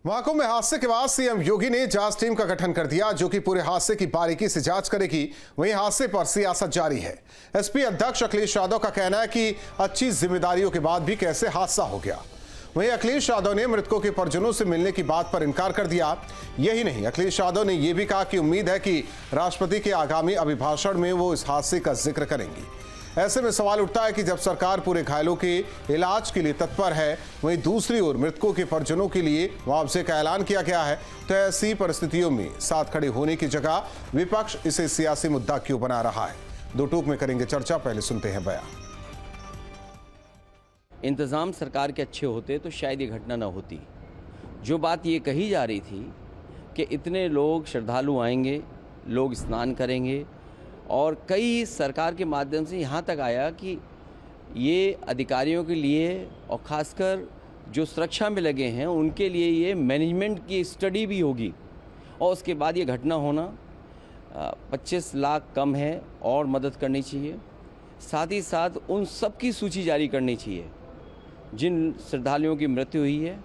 महाकुंभ में हादसे के बाद सीएम योगी ने जांच टीम का गठन कर दिया, जो कि पूरे हादसे की बारीकी से जांच करेगी। वहीं हादसे पर सियासत जारी है। एसपी अध्यक्ष अखिलेश यादव का कहना है कि अच्छी जिम्मेदारियों के बाद भी कैसे हादसा हो गया। वहीं अखिलेश यादव ने मृतकों के परिजनों से मिलने की बात पर इनकार कर दिया। यही नहीं, अखिलेश यादव ने यह भी कहा कि उम्मीद है कि राष्ट्रपति के आगामी अभिभाषण में वो इस हादसे का जिक्र करेंगी। ऐसे में सवाल उठता है कि जब सरकार पूरे घायलों के इलाज के लिए तत्पर है, वहीं दूसरी ओर मृतकों के परिजनों के लिए मुआवजे का ऐलान किया गया है, तो ऐसी परिस्थितियों में साथ खड़े होने की जगह विपक्ष इसे सियासी मुद्दा क्यों बना रहा है। दो टूक में करेंगे चर्चा, पहले सुनते हैं बयान। इंतज़ाम सरकार के अच्छे होते तो शायद ये घटना न होती। जो बात ये कही जा रही थी कि इतने लोग श्रद्धालु आएंगे, लोग स्नान करेंगे, और कई सरकार के माध्यम से यहाँ तक आया कि ये अधिकारियों के लिए और ख़ासकर जो सुरक्षा में लगे हैं उनके लिए ये मैनेजमेंट की स्टडी भी होगी, और उसके बाद ये घटना होना 25 लाख कम है और मदद करनी चाहिए। साथ ही साथ उन सब की सूची जारी करनी चाहिए जिन श्रद्धालुओं की मृत्यु हुई है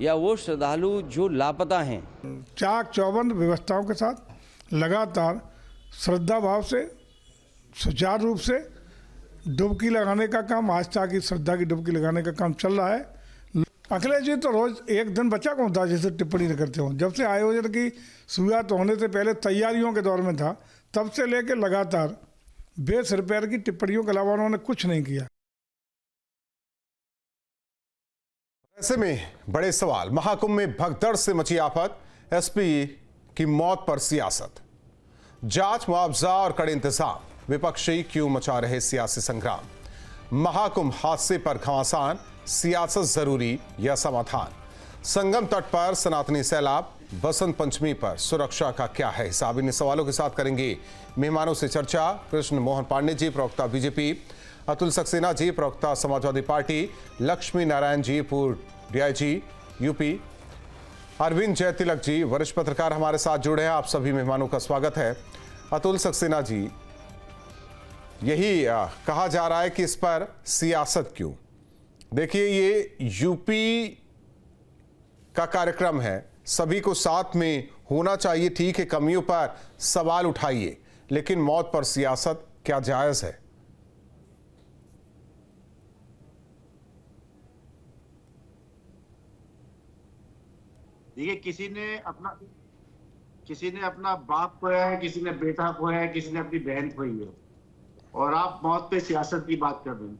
या वो श्रद्धालु जो लापता हैं। चाक चौबंद व्यवस्थाओं के साथ लगातार श्रद्धा भाव से सुचारू रूप से डुबकी लगाने का काम, आस्था की श्रद्धा की डुबकी लगाने का काम चल रहा है। अखिलेश जी तो रोज एक दिन बच्चा कौन था जैसे टिप्पणी करते हो। जब से आयोजन की शुरुआत होने से पहले तैयारियों के दौर में था, तब से लेकर लगातार बेसिर पैर की टिप्पणियों के अलावा उन्होंने कुछ नहीं किया। ऐसे में बड़े सवाल, महाकुंभ में भगदड़ से मची आफत, एसपी की मौत पर सियासत, जांच, मुआवजा और कड़े इंतजाम, विपक्षी क्यों मचा रहे सियासी संग्राम। महाकुंभ हादसे पर घमासान, सियासत जरूरी या समाधान। संगम तट पर सनातनी सैलाब, बसंत पंचमी पर सुरक्षा का क्या है हिसाब। इन सवालों के साथ करेंगे मेहमानों से चर्चा। कृष्ण मोहन पांडे जी, प्रवक्ता बीजेपी, अतुल सक्सेना जी, प्रवक्ता समाजवादी पार्टी, लक्ष्मी नारायण जी, पूर्व डीआईजी यूपी, अरविंद जयतिलक जी, वरिष्ठ पत्रकार हमारे साथ जुड़े हैं। आप सभी मेहमानों का स्वागत है। अतुल सक्सेना जी, यही कहा जा रहा है कि इस पर सियासत क्यों। देखिए, ये यूपी का कार्यक्रम है, सभी को साथ में होना चाहिए, ठीक है, कमियों पर सवाल उठाइए, लेकिन मौत पर सियासत क्या जायज है? देखिए, किसी ने अपना बाप खोया है, किसी ने बेटा खोया है, किसी ने अपनी बहन खोई है, और आप मौत पे सियासत की बात कर रहे हैं।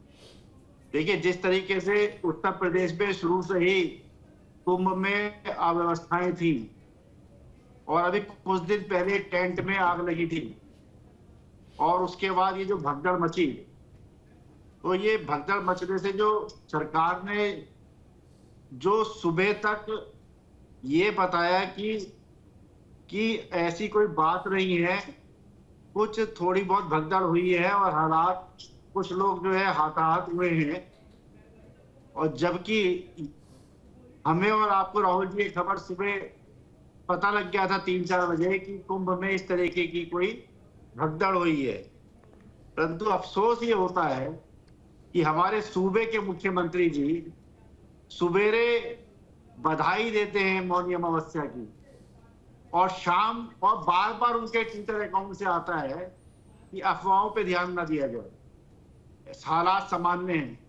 देखिए, जिस तरीके से उत्तर प्रदेश में शुरू से ही कुंभ में अव्यवस्थाएं थी, और अभी कुछ दिन पहले टेंट में आग लगी थी, और उसके बाद ये जो भगदड़ मची, तो ये भगदड़ मचने से जो सरकार ने जो सुबह तक ये बताया कि ऐसी कोई बात नहीं है, कुछ थोड़ी बहुत भगदड़ हुई है और हालात, कुछ लोग जो है हाथाहाथ हुए हैं, और जबकि हमें और आपको राहुल जी ये खबर सुबह पता लग गया था 3-4 बजे कि कुंभ में इस तरीके की कोई भगदड़ हुई है। परंतु अफसोस ये होता है कि हमारे सूबे के मुख्यमंत्री जी सुबेरे बधाई देते हैं मौनी अमावस्या की, और शाम और बार बार उनके ट्विटर अकाउंट से आता है कि अफवाहों पे ध्यान न दिया जाए, हालात सामान्य हैं।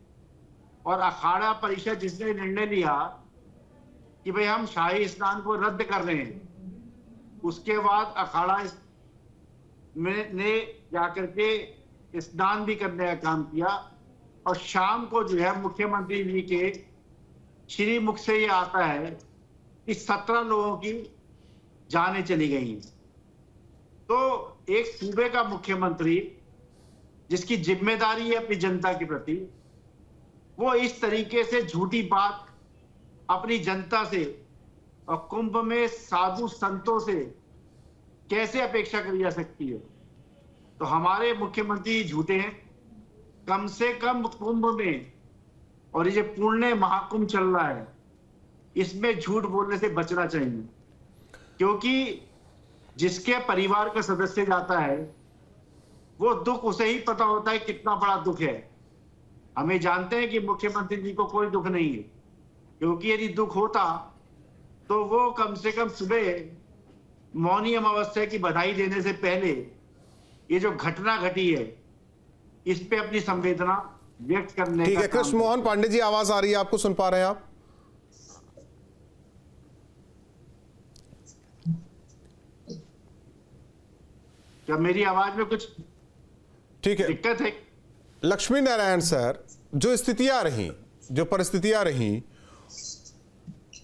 और अखाड़ा परिषद जिसने निर्णय लिया कि भाई हम शाही स्नान को रद्द कर रहे हैं, उसके बाद अखाड़ा ने जाकर के स्नान भी करने का काम किया, और शाम को जो है मुख्यमंत्री जी के श्री मुख से ये आता है कि 17 लोगों की जानें चली गई। तो एक सूबे का मुख्यमंत्री जिसकी जिम्मेदारी है अपनी जनता के प्रति, वो इस तरीके से झूठी बात अपनी जनता से और कुंभ में साधु संतों से कैसे अपेक्षा करी जा सकती है। तो हमारे मुख्यमंत्री झूठे हैं। कम से कम कुंभ में, और ये पुण्य महाकुंभ चल रहा है, इसमें झूठ बोलने से बचना चाहिए, क्योंकि जिसके परिवार का सदस्य जाता है वो दुख उसे ही पता होता है कितना बड़ा दुख है। हमें जानते हैं कि मुख्यमंत्री जी को कोई दुख नहीं है, क्योंकि यदि दुख होता तो वो कम से कम सुबह मौनी अमावस्या की बधाई देने से पहले ये जो घटना घटी है इस पे अपनी संवेदना व्यक्त करने ठीक का है। काम कृष्ण मोहन पांडे जी, आवाज आ रही है आपको? सुन पा रहे हैं आप? क्या मेरी आवाज में कुछ ठीक है। दिक्कत है? लक्ष्मी नारायण सर, जो स्थितियां रही, जो परिस्थितियां रही,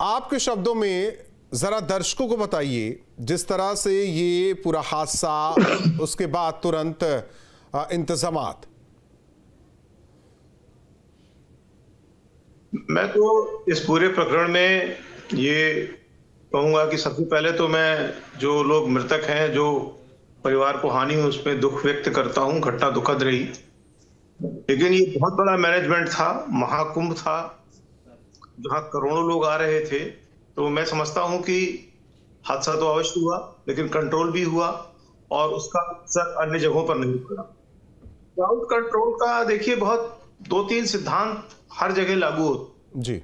आपके शब्दों में जरा दर्शकों को बताइए जिस तरह से ये पूरा हादसा, उसके बाद तुरंत इंतजामात। मैं तो इस पूरे प्रकरण में ये कहूंगा कि सबसे पहले तो मैं जो लोग मृतक हैं, जो परिवार को हानि हुई, उसमें दुख व्यक्त करता हूं। घटना दुखद रही, लेकिन ये बहुत बड़ा मैनेजमेंट था, महाकुंभ था जहां करोड़ों लोग आ रहे थे। तो मैं समझता हूं कि हादसा तो अवश्य हुआ, लेकिन कंट्रोल भी हुआ और उसका असर अन्य जगहों पर नहीं पड़ा। क्राउड कंट्रोल का देखिए बहुत 2-3 सिद्धांत हर जगह लागू होते जी।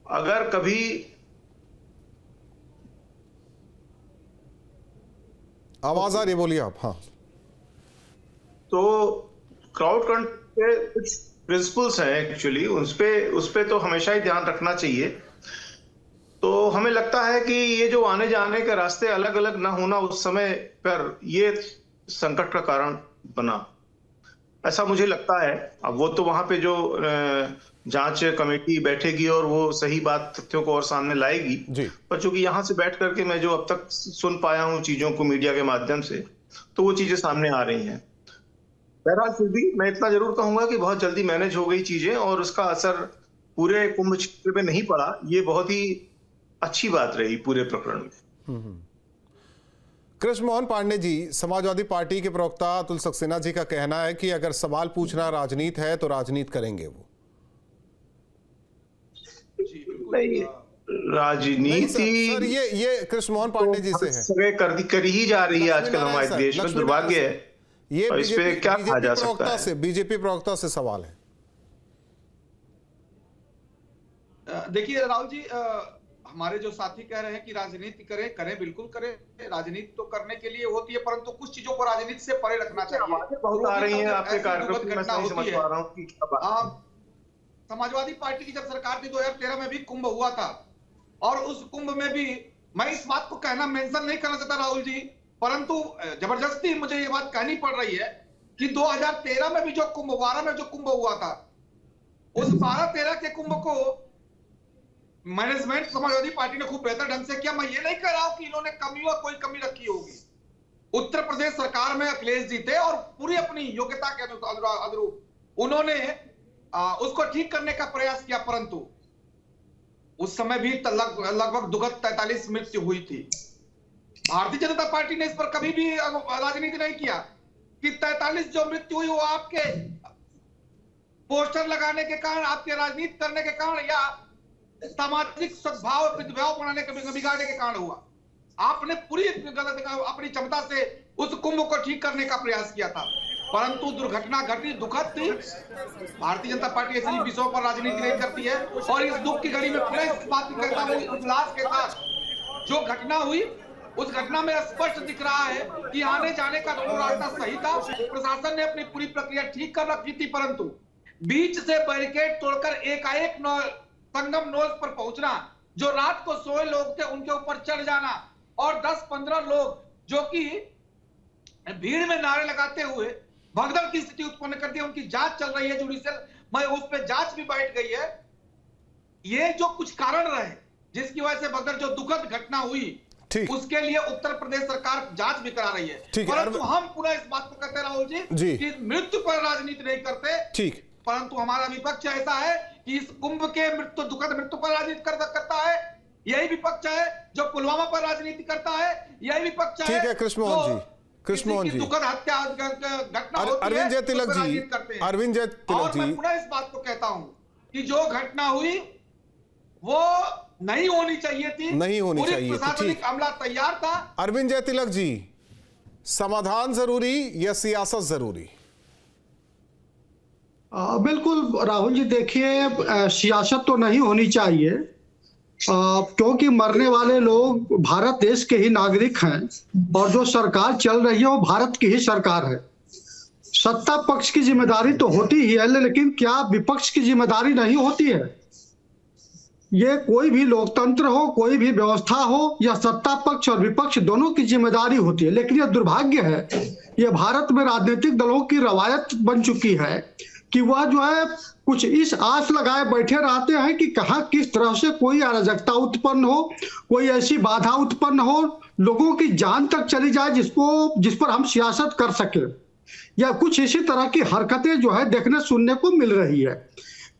अगर कभी आवाज आ रही है, बोलिए आप। हाँ, तो क्राउड कंट्रोल के कुछ प्रिंसिपल्स हैं एक्चुअली, उस पे तो हमेशा ही ध्यान रखना चाहिए। तो हमें लगता है कि ये जो आने जाने के रास्ते अलग अलग ना होना उस समय पर ये संकट का कारण बना, ऐसा मुझे लगता है। अब वो तो वहां पे जो जांच कमेटी बैठेगी और वो सही बात तथ्यों को और सामने लाएगी जी। पर चूंकि यहां से बैठ करके मैं जो अब तक सुन पाया हूं चीजों को मीडिया के माध्यम से, तो वो चीजें सामने आ रही हैं। बहरहाल फिर भी मैं इतना जरूर कहूंगा कि बहुत जल्दी मैनेज हो गई चीजें और उसका असर पूरे कुंभ क्षेत्र पे नहीं पड़ा। ये बहुत ही अच्छी बात रही पूरे प्रकरण में। कृष्ण मोहन पांडे जी, समाजवादी पार्टी के प्रवक्ता अतुल सक्सेना जी का कहना है कि अगर सवाल पूछना राजनीति है तो राजनीति करेंगे वो। नहीं, राजनीति सर, ये कृष्ण मोहन पांडे जी से है। कर ही जा रही है आजकल हमारे देश में, दुर्भाग्य है। ये और इस पे क्या कहा जा सकता है? बीजेपी प्रवक्ता से सवाल है। देखिए राहुल जी, हमारे जो साथी कह रहे हैं कि राजनीति करें, बिल्कुल करें। राजनीति तो करने के लिए होती है, परंतु कुछ चीजों को राजनीति से परे रखना चाहिए। बहुत आ रही हैं आपके कार्यक्रम में, मैं नहीं समझ पा रहा हूं कि क्या बात है। समाजवादी पार्टी की जब सरकार थी 2013 में भी कुंभ हुआ था, और उस कुंभ में भी मैं इस बात को कहना मेंशन नहीं करना चाहता राहुल जी, परंतु जबरदस्ती मुझे ये बात कहनी पड़ रही है कि 2013 में भी जो कुंभ, 12 में जो कुंभ हुआ था, उस 12-13 के कुंभ को मैनेजमेंट समाजवादी पार्टी ने खूब बेहतर ढंग से किया। मैं ये नहीं कह रहा हूं कि इन्होंने कोई कमी रखी होगी। उत्तर प्रदेश सरकार में अखिलेश जी थे और पूरी अपनी योग्यता के अनुरूप उन्होंने उसको ठीक करने का प्रयास किया, परंतु उस समय भी लगभग दुखद 43 मृत्यु हुई थी। भारतीय जनता पार्टी ने इस पर कभी भी राजनीति नहीं किया कि 43 जो मृत्यु हुई वो आपके पोस्टर लगाने के कारण, आपके राजनीति करने के कारण या सामाजिक सद्भाव विद्भाव बनाने के बिगाड़ने के कारण हुआ। आपने पूरी अपनी क्षमता से उस कुंभ को ठीक करने का प्रयास किया था, परंतु दुर्घटना घटी, दुखद थी। भारतीय जनता पार्टी ऐसे विषयों पर राजनीति नहीं करती है, और इस दुख की घड़ी में फिर इस बात की करता हूं, उल्लास के साथ जो घटना हुई उस घटना में स्पष्ट दिख रहा है कि आने जाने का रास्ता सही था। प्रशासन ने अपनी पूरी प्रक्रिया ठीक कर रखी थी, परंतु बीच से बैरिकेड तोड़कर एकाएक संगम नोज पर पहुंचना, जो रात को सोए लोग थे उनके ऊपर चढ़ जाना, और 10-15 लोग जो कि भीड़ में नारे लगाते हुए भगदड़ की स्थिति उत्पन्न कर दी। उनकी जांच चल रही है, जुडिशियल में उस पर जांच भी बैठ गई है। ये जो कुछ कारण रहे जिसकी वजह से भगदड़, जो दुखद घटना हुई, उसके लिए उत्तर प्रदेश सरकार जांच भी करा रही है। परंतु हम पूरा इस बात को कहते राहुल जी कि मृत्यु पर राजनीति नहीं करते, ठीक, परंतु हमारा विपक्ष ऐसा है कि इस कुंभ के मृत्यु, दुखद मृत्यु पर राजनीति करता है। यही विपक्ष है जो पुलवामा पर राजनीति करता है, यही विपक्ष है। ठीक है कृष्ण मोहन जी, दुखद हत्या घटना होती है, अरविंद जय तिलक जी, और मैं पूरा इस बात को कहता हूं कि जो घटना हुई वो नहीं होनी चाहिए थी, नहीं होनी चाहिए थी। प्रशासनिक अमला तैयार था। अरविंद जय तिलक जी, समाधान जरूरी या सियासत जरूरी? बिल्कुल राहुल जी, देखिए सियासत तो नहीं होनी चाहिए, क्योंकि मरने वाले लोग भारत देश के ही नागरिक हैं और जो सरकार चल रही है वो भारत की ही सरकार है। सत्ता पक्ष की जिम्मेदारी तो होती ही है, लेकिन क्या विपक्ष की जिम्मेदारी नहीं होती है? ये कोई भी लोकतंत्र हो, कोई भी व्यवस्था हो, या सत्ता पक्ष और विपक्ष दोनों की जिम्मेदारी होती है। लेकिन यह दुर्भाग्य है, ये भारत में राजनीतिक दलों की रवायत बन चुकी है कि वह जो है कुछ इस आस लगाए बैठे रहते हैं कि कहाँ किस तरह से कोई अराजकता उत्पन्न हो, कोई ऐसी बाधा उत्पन्न हो, लोगों की जान तक चली जाए जिस पर हम सियासत कर सके, या कुछ इसी तरह की हरकतें जो है देखने सुनने को मिल रही है।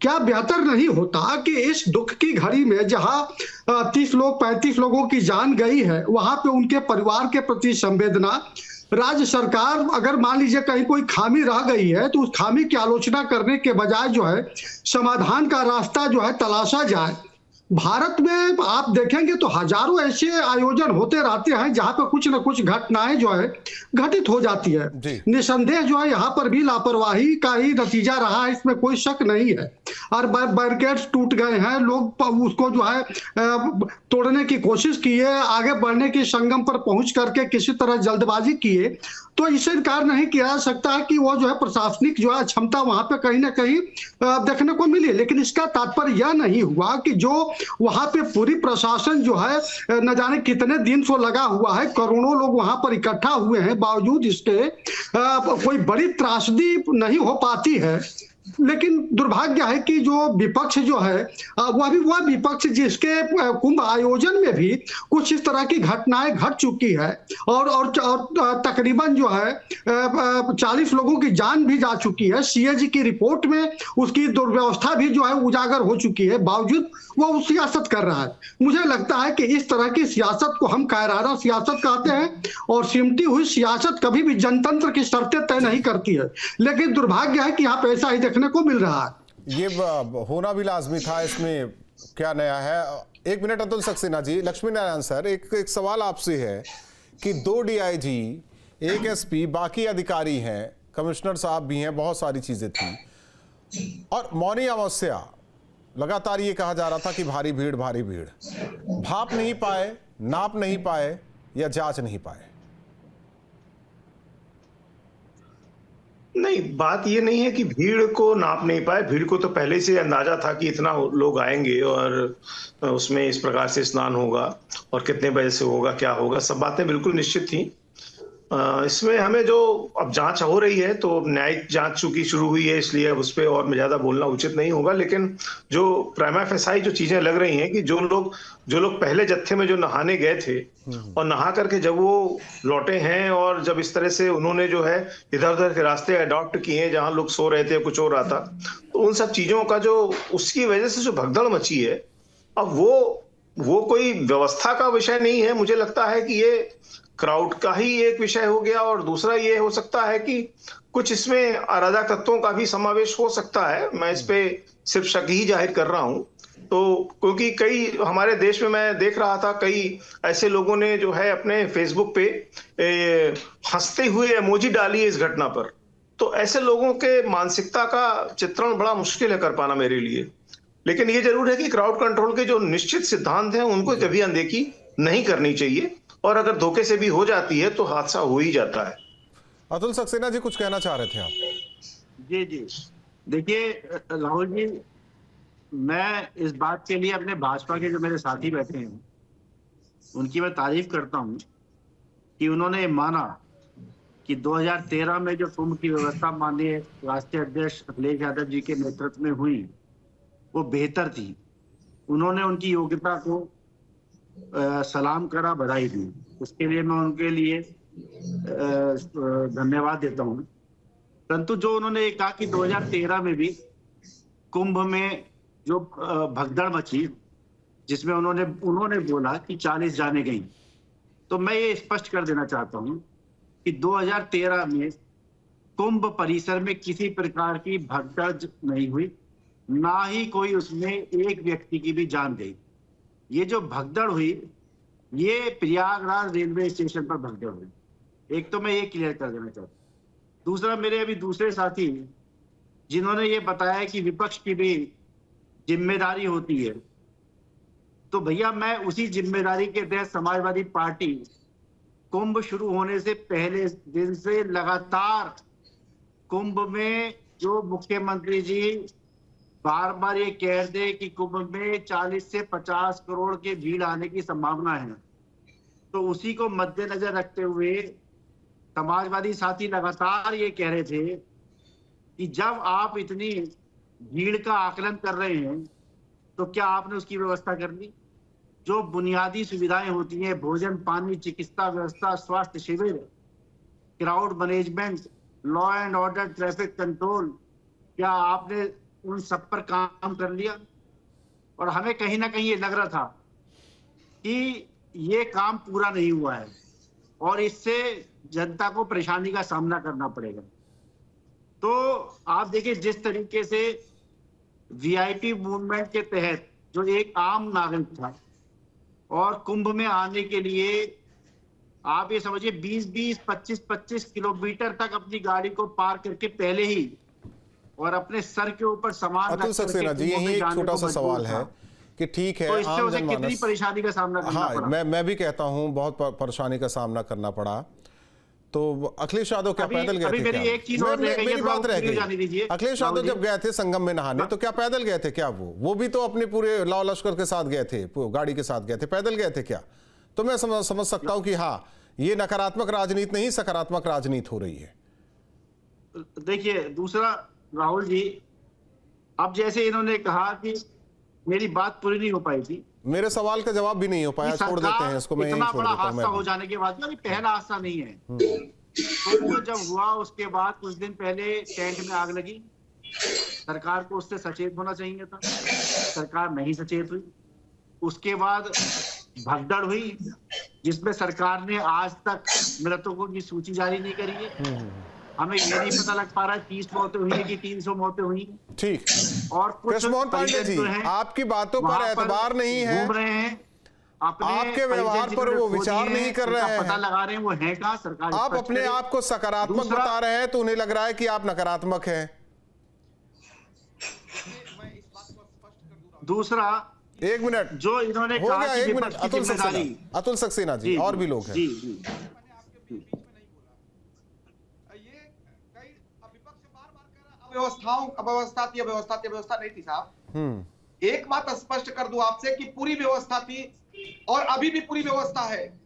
क्या बेहतर नहीं होता कि इस दुख की घड़ी में जहां 35 लोगों की जान गई है, वहां पे उनके परिवार के प्रति संवेदना, राज्य सरकार अगर मान लीजिए कहीं कोई खामी रह गई है तो उस खामी की आलोचना करने के बजाय जो है समाधान का रास्ता जो है तलाशा जाए। भारत में आप देखेंगे तो हजारों ऐसे आयोजन होते रहते हैं जहां पर कुछ न कुछ घटनाएं जो है घटित हो जाती है। निसंदेह जो है यहाँ पर भी लापरवाही का ही नतीजा रहा है, इसमें कोई शक नहीं है। और बैरिकेड्स टूट गए हैं, लोग उसको जो है तोड़ने की कोशिश किए, आगे बढ़ने की संगम पर पहुंच करके किसी तरह जल्दबाजी किए, तो इससे इनकार नहीं किया जा सकता है कि वो जो है प्रशासनिक जो है क्षमता वहां पे कहीं ना कहीं देखने को मिली। लेकिन इसका तात्पर्य यह नहीं हुआ कि जो वहां पे पूरी प्रशासन जो है न जाने कितने दिन से लगा हुआ है, करोड़ों लोग वहां पर इकट्ठा हुए हैं, बावजूद इसके कोई बड़ी त्रासदी नहीं हो पाती है। लेकिन दुर्भाग्य है कि जो विपक्ष जो है वह विपक्ष जिसके कुंभ आयोजन में भी कुछ इस तरह की घटनाएं घट चुकी है और तकरीबन जो है 40 लोगों की जान भी जा चुकी है। सीएजी की रिपोर्ट में उसकी दुर्व्यवस्था भी जो है उजागर हो चुकी है, बावजूद वो सियासत कर रहा है। मुझे लगता है कि इस तरह की सियासत को हम कायराना सियासत कहते हैं, और सिमटी हुई सियासत कभी भी जनतंत्र की शर्तें तय नहीं करती है। लेकिन दुर्भाग्य है कि यहाँ पे ऐसा ही देखने को मिल रहा है। ये होना भी लाजमी था, इसमें क्या नया है? एक मिनट अतुल सक्सेना जी। लक्ष्मी नारायण सर, एक सवाल आपसे है कि 2 डीआईजी, 1 एसपी, बाकी अधिकारी हैं, कमिश्नर साहब भी हैं, बहुत सारी चीजें थी, और मौनी अमावस्या लगातार ये कहा जा रहा था कि भारी भीड़ भाप नहीं पाए, नाप नहीं पाए या जांच नहीं पाए? नहीं, बात ये नहीं है कि भीड़ को नाप नहीं पाए। भीड़ को तो पहले से अंदाजा था कि इतना लोग आएंगे और उसमें इस प्रकार से स्नान होगा और कितने बजे से होगा, क्या होगा, सब बातें बिल्कुल निश्चित थी। इसमें हमें जो अब जांच हो रही है, तो न्यायिक जांच चूंकि शुरू हुई है, इसलिए अब उस पर और ज्यादा बोलना उचित नहीं होगा। लेकिन जो प्राइमा फेसाई जो चीजें लग रही हैं कि जो लोग पहले जत्थे में जो नहाने गए थे और नहा करके जब वो लौटे हैं, और जब इस तरह से उन्होंने जो है इधर उधर के रास्ते अडॉप्ट किए जहां लोग सो रहे थे, कुछ हो रहा था, तो उन सब चीजों का जो उसकी वजह से जो भगदड़ मची है, अब वो कोई व्यवस्था का विषय नहीं है। मुझे लगता है कि ये क्राउड का ही एक विषय हो गया, और दूसरा ये हो सकता है कि कुछ इसमें अराजक तत्वों का भी समावेश हो सकता है। मैं इस पे सिर्फ शक ही जाहिर कर रहा हूं, तो क्योंकि कई हमारे देश में मैं देख रहा था, कई ऐसे लोगों ने जो है अपने फेसबुक पे हंसते हुए इमोजी डाली है इस घटना पर। तो ऐसे लोगों के मानसिकता का चित्रण बड़ा मुश्किल है कर पाना मेरे लिए। लेकिन ये जरूर है कि क्राउड कंट्रोल के जो निश्चित सिद्धांत हैं उनको कभी अनदेखी नहीं करनी चाहिए, और अगर धोखे से भी हो जाती है तो हादसा हो ही जाता है। अतुल सक्सेना जी, कुछ कहना चाह रहे थे आप? जी देखिए राहुल जी, मैं इस बात के लिए अपने भाजपा के जो मेरे साथी बैठे हैं उनकी मैं तारीफ करता हूं कि उन्होंने माना कि 2013 में जो कुंभ की व्यवस्था माननीय राष्ट्रीय अध्यक्ष अखिलेश यादव जी के नेतृत्व में हुई वो बेहतर थी। उन्होंने उनकी योग्यता को सलाम करा, बधाई दी, उसके लिए मैं उनके लिए धन्यवाद देता हूं। परंतु जो उन्होंने कहा कि 2013 में भी कुंभ में जो भगदड़ मची, जिसमें उन्होंने बोला कि 40 जाने गई, तो मैं ये स्पष्ट कर देना चाहता हूं कि 2013 में कुंभ परिसर में किसी प्रकार की भगदड़ नहीं हुई, ना ही कोई उसमें एक व्यक्ति की भी जान गई। ये जो भगदड़ हुई ये प्रयागराज रेलवे स्टेशन पर भगदड़ हुई। एक तो मैं ये क्लियर कर देना चाहता हूँ। दूसरा, मेरे अभी दूसरे साथी जिन्होंने ये बताया कि विपक्ष की भी जिम्मेदारी होती है, तो भैया मैं उसी जिम्मेदारी के तहत समाजवादी पार्टी कुंभ शुरू होने से पहले दिन से लगातार कुंभ में जो मुख्यमंत्री जी बार बार ये कह रहे थे कि कुंभ में 40 से 50 करोड़ की भीड़ आने की संभावना है, तो उसी को मद्देनजर रखते हुए समाजवादी साथी लगातार ये कह रहे थे कि जब आप इतनी भीड़ का आकलन कर रहे हैं तो क्या आपने उसकी व्यवस्था कर ली? जो बुनियादी सुविधाएं होती हैं, भोजन, पानी, चिकित्सा व्यवस्था, स्वास्थ्य शिविर, crowd management, law and order, traffic control, क्या आपने उन सब पर काम कर लिया? और हमें कहीं ना कहीं ये लग रहा था कि ये काम पूरा नहीं हुआ है और इससे जनता को परेशानी का सामना करना पड़ेगा। तो आप देखिए जिस तरीके से वीआईपी मूवमेंट के तहत जो एक आम नागरिक था और कुंभ में आने के लिए आप ये समझिए 20-20, 25-25 किलोमीटर तक अपनी गाड़ी को पार करके पहले ही और अपने सर के ऊपर सामान अतुल सक्सेना जी, यही एक छोटा सा सवाल है कि ठीक है, तो इससे आम उसे कितनी जनमानस, परेशानी का सामना करना पड़ा? मैं भी कहता हूं बहुत परेशानी का सामना करना पड़ा। तो अखिलेश यादव क्या पैदल गए थे? मेरी एक चीज और रह गई है, मेरी बात रह जाने गई। दीजिए। अखिलेश यादव जब गए थे संगम में नहाने तो क्या पैदल गए थे क्या? वो भी तो अपने पूरे लाव लश्कर के साथ गए थे, गाड़ी के साथ गए थे, पैदल गए थे क्या? तो मैं समझ सकता हूं कि हाँ, ये नकारात्मक राजनीति नहीं, सकारात्मक राजनीति हो रही है। देखिए दूसरा, राहुल जी, अब जैसे इन्होंने कहा कि मेरी बात पूरी नहीं हो पाई थी, मेरे सवाल का जवाब भी नहीं हो पाया, छोड़ देते हैं इसको, मैं यहीं इतना छोड़ बड़ा देता हूं। हादसा हो जाने के बाद, ये पहला हादसा नहीं है। तो जब हुआ उसके बाद कुछ दिन पहले टेंट में आग लगी, सरकार को उससे सचेत होना चाहिए था, सरकार नहीं सचेत हुई। उसके बाद भगदड़ हुई जिसमें सरकार ने आज तक मृतकों की सूची जारी नहीं करी है। हमें ये नहीं पता लग पा रहा है 30 मौतें हुई है कि 300 मौतें हुई। ठीक, और कुछ कृष्णमोहन पांडे जी, आपकी बातों पर एतबार नहीं है, घूम रहे हैं, आपके व्यवहार पर वो विचार नहीं कर रहे हैं, पता लगा रहे हैं वो है कहाँ सरकार। आप अपने आप को सकारात्मक बता रहे हैं तो उन्हें लग रहा है कि आप नकारात्मक हैं। दूसरा, एक मिनट, जो इन्होंने हो कहा गया, कि एक विपक्ष मिनट, की जिम्मेदारी, अतुल सक्सेना जी, और भी लोग हैं। जी जी अव्यवस्था नहीं थी साहब। एक बात स्पष्ट कर दूं आपसे कि पूरी व्यवस्था थी और अभी भी पूरी व्यवस्था है।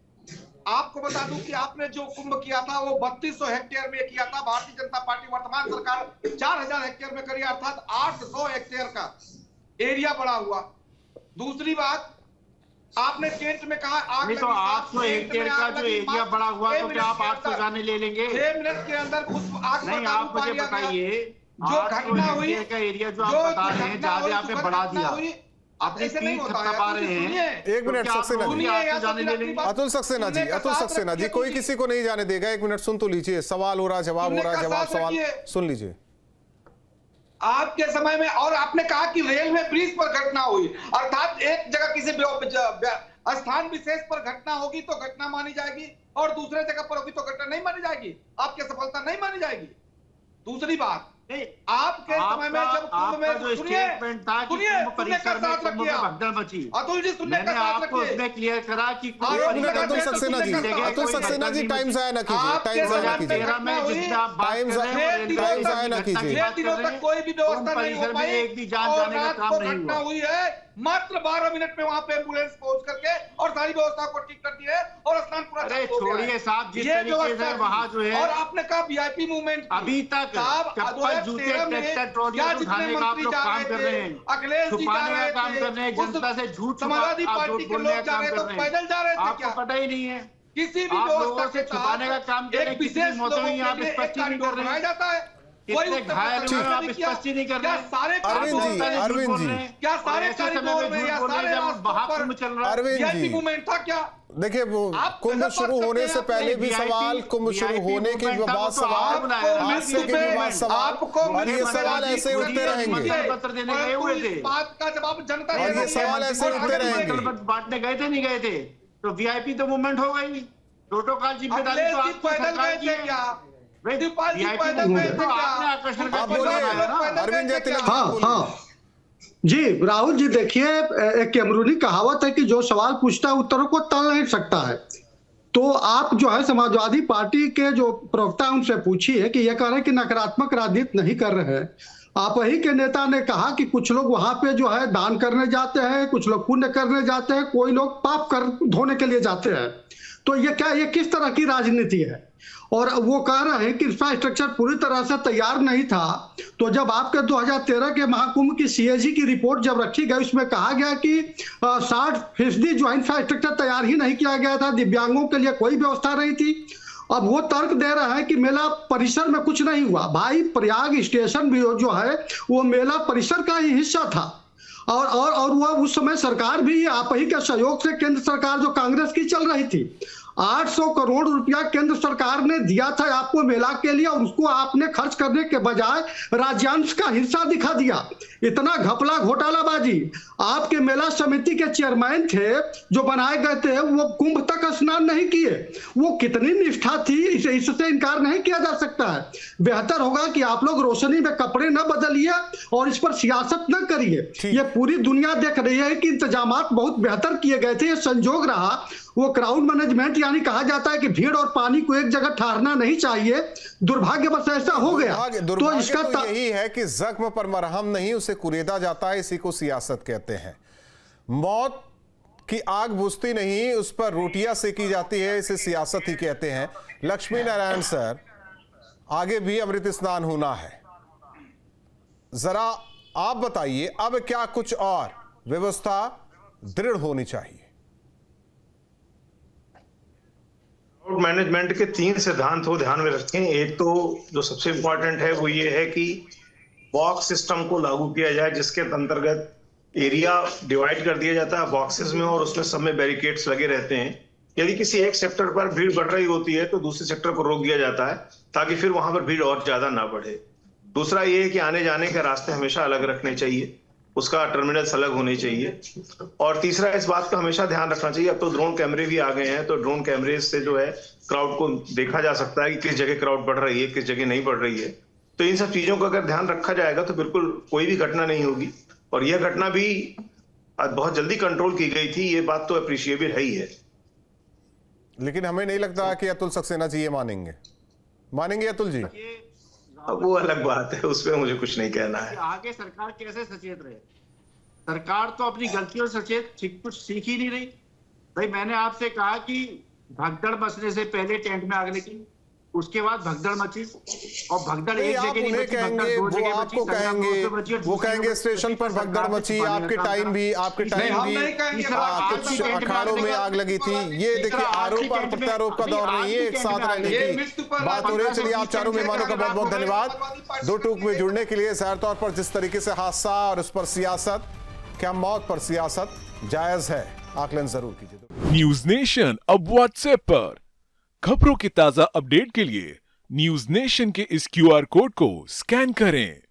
आपको बता दूं कि आपने जो कुंभ किया था वो 3200 हेक्टेयर में किया था। भारतीय जनता पार्टी वर्तमान सरकार 4000 हेक्टेयर में करी, अर्थात 800 हेक्टेयर का एरिया बढ़ा हुआ। दूसरी बात, आपने टेंट में कहा आग नहीं, तो 800 हेक्टेयर का जो एरिया बड़ा हुआ तो क्या आप 800 जाने ले लेंगे? 6 मिनट के अंदर उस आग नहीं, आप मुझे बताइए, जो घटना हुई का एरिया जो आप बता रहे हैं, ज्यादा आपने बढ़ा दिया, अपने पीठ थपथपा रहे हैं। एक मिनट सक्सेना जी, जाने ले लेंगे? अतुल सक्सेना जी, कोई किसी को नहीं जाने देगा। एक मिनट सुन तो लीजिए, सवाल हो रहा, जवाब हो रहा, जवाब सवाल सुन लीजिए। आपके समय में, और आपने कहा कि रेलवे ब्रिज पर घटना हुई, अर्थात एक जगह किसी स्थान विशेष पर घटना होगी तो घटना मानी जाएगी और दूसरे जगह पर होगी तो घटना नहीं मानी जाएगी, आपकी सफलता नहीं मानी जाएगी। दूसरी बात, आपके समय में जब कुंभ में जो स्टेटमेंट था कि कुंभ परिसर में कुंभ में भगदड़ मची, अतुल जी सुनने का साथ आपको उसमें क्लियर करा कि अतुल सक्सेना जी, टाइम जाया ना कीजिए, टाइम जाया ना कीजिए, टाइम जाया ना कीजिए। 6 दिनों तक कोई भी व्यवस्था नहीं हो पाई, एक भी जान जाने का काम नहीं घटना हुई है। मात्र 12 मिनट में वहां पे एम्बुलेंस पहुंच करके और सारी व्यवस्था को ठीक कर दिया है और स्नान पूरा अरे छोड़िए साहब, जिस तरीके से वहां जो है, और आपने कहा वीआईपी मूवमेंट अभी तक चप्पल, जूते, ट्रैक्टर, ट्रॉली उठाने का आप लोग काम कर रहे हैं, अखिलेश जी छुपाने का काम कर रहे हैं, जनता से झूठ समाजवादी पार्टी के लोग जा रहे हैं तो पैदल जा रहे थे आपको क्या? पता ही नहीं है। किसी भी आप व्यवस्था लोगों से छुपाने का काम कर रहे हैं, एक विशेष मौतें हुई, आप लोगों स्पष्ट नहीं कर रहे हैं, जाता है, कितने घायल हुए आप स्पष्ट नहीं कर रहे हैं। सारे अरविंद जी, क्या सारे कॉरिडोर में या सारे रास्तों पर चल रहा है? अरविंद जी, मूवमेंट था क्या? देखिए, वो कुंभ शुरू होने से पहले भी सवाल, कुंभ शुरू होने के बाद सवाल, हादसे के बाद सवाल, और ये सवाल ऐसे उठते रहेंगे, पत्र देने गए हुए थे, बात का जवाब जनता और ये सवाल ऐसे उठते रहेंगे। बांटने गए थे नहीं गए थे, तो वीआईपी तो मूवमेंट हो गई, प्रोटोकॉल जिम्मेदारी तो आपको सरकार की है। क्या वीआईपी मूवमेंट तो आपने आकर्षण का आप बोलिए, अरविंद जय तिलक। हाँ, जी राहुल जी, देखिए एक कैमरूनी कहावत है कि जो सवाल पूछता है उत्तरों को तल नहीं सकता है। तो आप जो है समाजवादी पार्टी के जो प्रवक्ता हैं उनसे पूछिए कि ये कह रहे हैं कि नकारात्मक राजनीति नहीं कर रहे हैं। आप ही के नेता ने कहा कि कुछ लोग वहां पे जो है दान करने जाते हैं, कुछ लोग पुण्य करने जाते हैं, कोई लोग पाप कर धोने के लिए जाते हैं। तो ये किस तरह की राजनीति है? और वो कह रहे हैं कि इंफ्रास्ट्रक्चर पूरी तरह से तैयार नहीं था। तो जब आपके 2013 के महाकुंभ की सीएजी की रिपोर्ट जब रखी गई, उसमें कहा गया कि 60% जो इंफ्रास्ट्रक्चर तैयार ही नहीं किया गया था, दिव्यांगों के लिए कोई व्यवस्था नहीं थी। अब वो तर्क दे रहा है कि मेला परिसर में कुछ नहीं हुआ। भाई, प्रयाग स्टेशन भी जो है वो मेला परिसर का ही हिस्सा था। और वह उस समय सरकार भी आप ही के सहयोग से, केंद्र सरकार जो कांग्रेस की चल रही थी, 800 करोड़ रुपया केंद्र सरकार ने दिया था आपको मेला के लिए, और उसको आपने खर्च करने के बजाय राज्यांश का हिस्सा दिखा दिया। इतना घपला घोटालाबाजी। आपके मेला समिति के चेयरमैन थे जो बनाए गए थे, वो कुंभ तक स्नान नहीं किए। वो कितनी निष्ठा थी, इससे इनकार नहीं किया जा सकता है। बेहतर होगा कि आप लोग रोशनी में कपड़े न बदलिए और इस पर सियासत न करिए। ये पूरी दुनिया देख रही है कि इंतजामात बहुत बेहतर किए गए थे। ये संजोग रहा, वो क्राउड मैनेजमेंट, यानी कहा जाता है कि भीड़ और पानी को एक जगह ठहरना नहीं चाहिए। दुर्भाग्यवश ऐसा हो गया। तो इसका यही है कि जख्म पर मरहम नहीं, उसे कुरेदा जाता है। इसी को सियासत कहते हैं। मौत की आग बुझती नहीं, उस पर रोटियां सेकी जाती है, इसे सियासत ही कहते हैं। लक्ष्मी नारायण सर, आगे भी अमृत स्नान होना है, जरा आप बताइए अब क्या कुछ और व्यवस्था दृढ़ होनी चाहिए? क्राउड मैनेजमेंट के 3 सिद्धांत को ध्यान में रखें। एक तो जो सबसे इंपॉर्टेंट है वो ये है कि बॉक्स सिस्टम को लागू किया जाए, जिसके अंतर्गत एरिया डिवाइड कर दिया जाता है बॉक्सेस में, और उसमें सब में बैरिकेड्स लगे रहते हैं। यदि किसी एक सेक्टर पर भीड़ बढ़ रही होती है तो दूसरे सेक्टर को रोक दिया जाता है, ताकि फिर वहां पर भीड़ और ज्यादा ना बढ़े। दूसरा ये है कि आने जाने के रास्ते हमेशा अलग रखने चाहिए, उसका टर्मिनल्स अलग होने चाहिए। और तीसरा, इस बात का हमेशा ध्यान रखना चाहिए, अब तो ड्रोन कैमरे भी आ गए हैं, तो ड्रोन कैमरे से जो है क्राउड को देखा जा सकता है कि किस जगह क्राउड बढ़ रही है, किस जगह नहीं बढ़ रही है। तो इन सब चीजों का अगर ध्यान रखा जाएगा तो बिल्कुल कोई भी घटना नहीं होगी। और यह घटना भी आज बहुत जल्दी कंट्रोल की गई थी, ये बात तो अप्रिशिएबल है ही है। लेकिन हमें नहीं लगता कि अतुल सक्सेना जी ये मानेंगे अतुल जी? अब वो अलग बात है, उसमें मुझे कुछ नहीं कहना है। आगे सरकार कैसे सचेत रहे? सरकार तो अपनी गलतियों से सचेत कुछ सीख ही नहीं रही। भाई, मैंने आपसे कहा कि भगदड़ मचने से पहले टेंट में आग लगी, उसके बाद भगदड़ मची, और भगदड़ एक जगह नहीं मची, भगदड़ 2 जगह मची, वो कहेंगे स्टेशन पर भगदड़ मची, आपके टाइम भी कुछ अखाड़ों में आग लगी थी। ये देखिए, आरोप और प्रत्यारोप का दौर नहीं है, एक साथ रहने की बात हो रही है। चलिए, आप चारों मेहमानों का बहुत बहुत धन्यवाद 2 टूक में जुड़ने के लिए। ज़ाहिर तौर पर जिस तरीके से हादसा और उस पर सियासत, क्या मौत पर सियासत जायज है? आकलन जरूर कीजिए। न्यूज नेशन अब व्हाट्सएप पर खबरों की ताजा अपडेट के लिए न्यूज नेशन के इस QR कोड को स्कैन करें।